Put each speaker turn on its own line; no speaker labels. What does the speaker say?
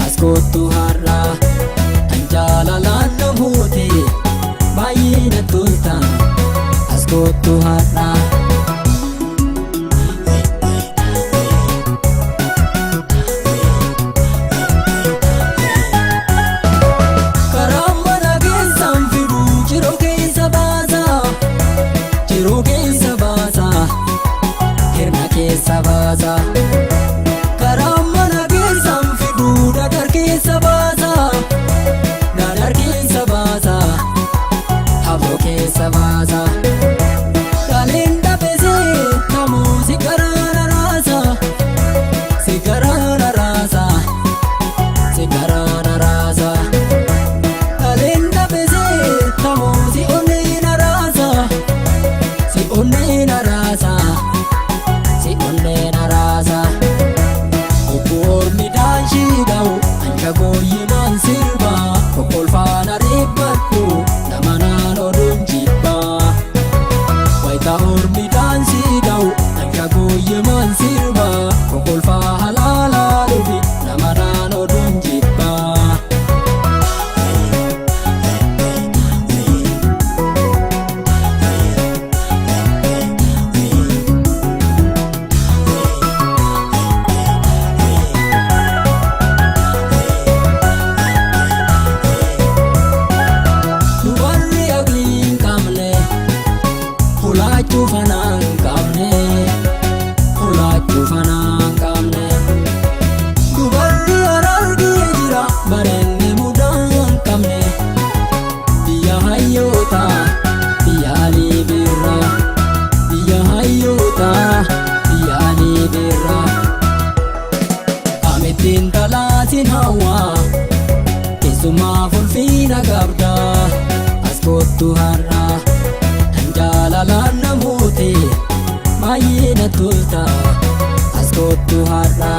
Askottu har'a anjalalaan namooti baay'ee na tolta. Askottu har'a karaa mana keessaan fidu jiroo keessa baasa, jiroo keessa baasa, hirna keessa baasa. Sabasa kalinda pese kamu sigarana rasa, sigarana rasa, sigarana rasa. Kalinda pese kamu si onena rasa, si onena rasa, si onena rasa. Ukor midanshi dau anja goyi man sirba, kokol fana ribatu namana lodunji. Ormi dansi dau anja goye man sirba, kokol fa halala lubi namana lodun jibba. Dubarri agliin kamne hulachu fanaan qabne, hulachu fanaan qabne. Dubarri arargee jira bareenne mudaan qabne. Biyya hayyoota biyya alii birra, biyya hayyoota biyya alii birra. Qamittiin talaatiin hawaa keessumaa fulfiina qabda. Askottu har'a anjalalaan namooti baay'ee na tolta. Askottu har'a